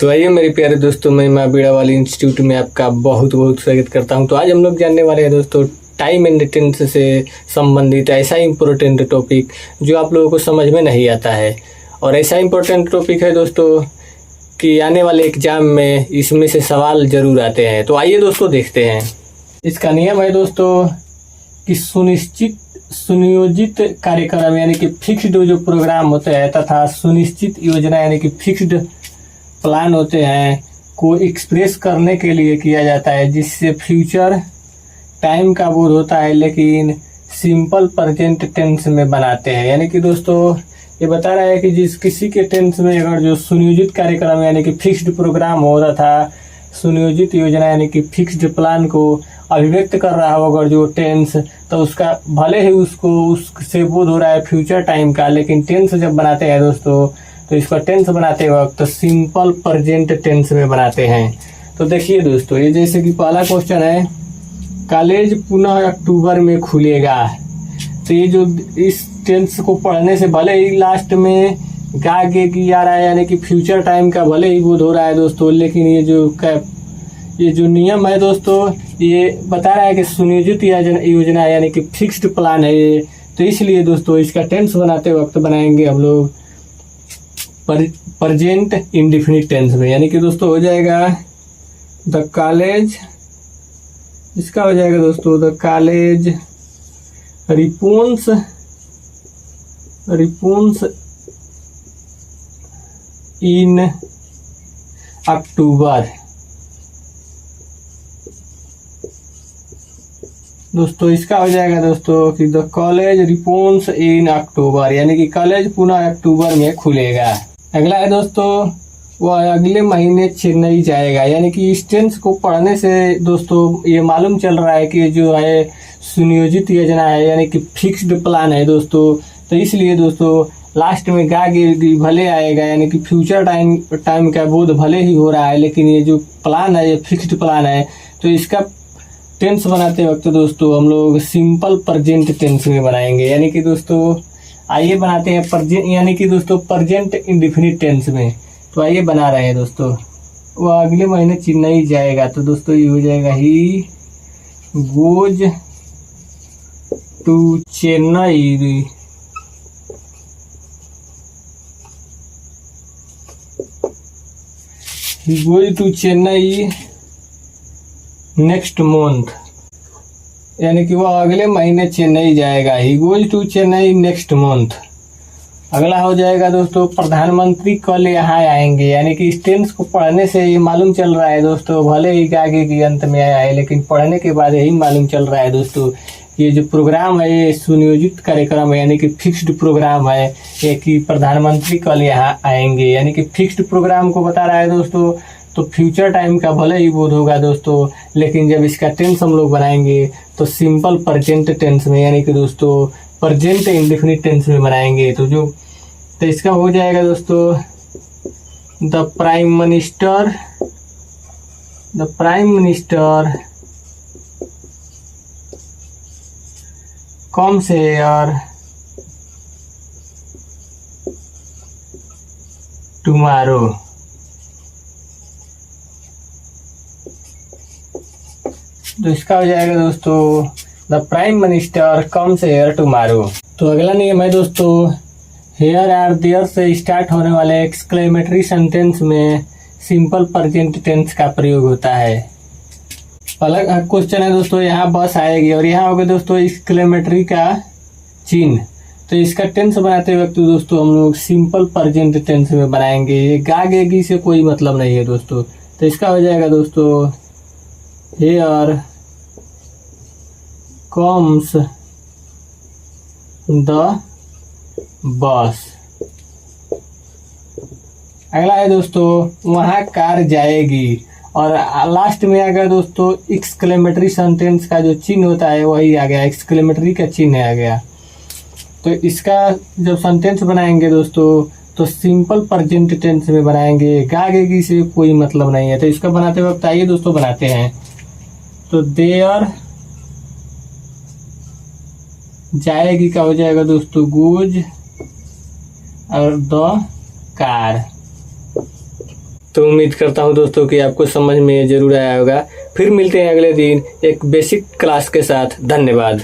तो आइए मेरे प्यारे दोस्तों, मैं माँ बीड़ा वाली इंस्टीट्यूट में आपका बहुत बहुत स्वागत करता हूं। तो आज हम लोग जानने वाले हैं दोस्तों टाइम एंड अटेंडेंस से संबंधित ऐसा इम्पोर्टेंट टॉपिक जो आप लोगों को समझ में नहीं आता है। और ऐसा इम्पोर्टेंट टॉपिक है दोस्तों कि आने वाले एग्जाम में इसमें से सवाल जरूर आते हैं। तो आइए दोस्तों देखते हैं। इसका नियम है दोस्तों कि सुनियोजित कार्यक्रम यानी कि फिक्स्ड जो प्रोग्राम होते हैं तथा सुनिश्चित योजना यानी कि फिक्स्ड प्लान होते हैं को एक्सप्रेस करने के लिए किया जाता है, जिससे फ्यूचर टाइम का बोध होता है लेकिन सिंपल प्रेजेंट टेंस में बनाते हैं। यानी कि दोस्तों ये बता रहा है कि जिस किसी के टेंस में अगर जो सुनियोजित कार्यक्रम यानी कि फिक्स्ड प्रोग्राम हो रहा था, सुनियोजित योजना यानी कि फिक्स्ड प्लान को अभिव्यक्त कर रहा हो अगर जो टेंस, तो उसका भले ही उसको उससे बोध हो रहा है फ्यूचर टाइम का, लेकिन टेंस जब बनाते हैं दोस्तों तो इसका टेंस बनाते वक्त तो सिंपल प्रेजेंट टेंस में बनाते हैं। तो देखिए दोस्तों, ये जैसे कि पहला क्वेश्चन है, कॉलेज पुनः अक्टूबर में खुलेगा। तो ये जो इस टेंस को पढ़ने से भले ही लास्ट में गा के की आ रहा है यानी कि फ्यूचर टाइम का भले ही बोध हो रहा है दोस्तों, लेकिन ये जो नियम है दोस्तों ये बता रहा है कि सुनियोजित योजना यानी कि फिक्स्ड प्लान है ये। तो इसलिए दोस्तों इसका टेंस बनाते वक्त बनाएंगे हम लोग प्रेजेंट इंडेफिनिट टेंस में। यानी कि दोस्तों हो जाएगा द कॉलेज, इसका हो जाएगा दोस्तों द कॉलेज रिपोन्स इन अक्टूबर। दोस्तों इसका हो जाएगा दोस्तों कि द कॉलेज रिपोन्स इन अक्टूबर, यानी कि कॉलेज पुनः अक्टूबर में खुलेगा। अगला है दोस्तों वह अगले महीने चेन्नई जाएगा। यानी कि इस टेंस को पढ़ने से दोस्तों ये मालूम चल रहा है कि जो है सुनियोजित योजना है यानी कि फिक्स्ड प्लान है दोस्तों। तो इसलिए दोस्तों लास्ट में गा के भले आएगा, यानी कि फ्यूचर टाइम का बोध भले ही हो रहा है, लेकिन ये जो प्लान है ये फिक्स्ड प्लान है। तो इसका टेंस बनाते वक्त दोस्तों हम लोग सिंपल प्रेजेंट टेंस में बनाएंगे। यानी कि दोस्तों आइए बनाते हैं प्रेजेंट, यानी कि दोस्तों प्रेजेंट इंडेफिनिट टेंस में। तो आइए बना रहे हैं दोस्तों, वह अगले महीने चेन्नई जाएगा। तो दोस्तों ये हो जाएगा he goes to Chennai next month, यानी कि वह अगले महीने चेन्नई जाएगा। He goes to Chennai next month. अगला हो जाएगा दोस्तों प्रधानमंत्री कल यहाँ आएंगे। यानी कि इस टेंस को पढ़ने से ये मालूम चल रहा है दोस्तों, भले ही आगे की अंत में आया है लेकिन पढ़ने के बाद यही मालूम चल रहा है दोस्तों ये जो प्रोग्राम है ये सुनियोजित कार्यक्रम है यानी कि फिक्स्ड प्रोग्राम है ये कि प्रधानमंत्री कल यहाँ आएंगे। यानी कि फिक्स्ड प्रोग्राम को बता रहा है दोस्तों, तो फ्यूचर टाइम का भले ही बोध होगा दोस्तों, लेकिन जब इसका टेंस हम लोग बनाएंगे तो सिंपल प्रेजेंट टेंस में यानी कि दोस्तों प्रेजेंट इंडेफिनिट टेंस में बनाएंगे। तो इसका हो जाएगा दोस्तों the prime minister comes here tomorrow. तो इसका हो जाएगा दोस्तों the prime minister comes here tomorrow. तो अगला नियम है दोस्तों हेयर आर देयर से स्टार्ट होने वाले एक्सक्लेमेटरी सेंटेंस में सिंपल प्रेजेंट टेंस का प्रयोग होता है। अलग क्वेश्चन है दोस्तों, यहाँ बस आएगी और यहाँ होगा दोस्तों एक्सक्लेमेटरी का चिन्ह। तो इसका टेंस बनाते वक्त दोस्तों हम लोग सिंपल प्रेजेंट टेंस में बनाएंगे। ये गा गेगी से कोई मतलब नहीं है दोस्तों। तो इसका हो जाएगा दोस्तों हेयर कम्स द बस। अगला है दोस्तों वहाँ कार जाएगी, और लास्ट में आ गया दोस्तों एक्सक्लेमेटरी सेंटेंस का जो चिन्ह होता है वही आ गया, एक्सक्लेमेटरी का चिन्ह आ गया। तो इसका जब सेंटेंस बनाएंगे दोस्तों तो सिंपल प्रेजेंट टेंस में बनाएंगे, गागेगी से कोई मतलब नहीं है। तो इसका बनाते वक्त आइए दोस्तों बनाते हैं। तो देयर जाएगी का हो जाएगा दोस्तों गोज और द कार। तो उम्मीद करता हूँ दोस्तों कि आपको समझ में जरूर आया होगा। फिर मिलते हैं अगले दिन एक बेसिक क्लास के साथ। धन्यवाद।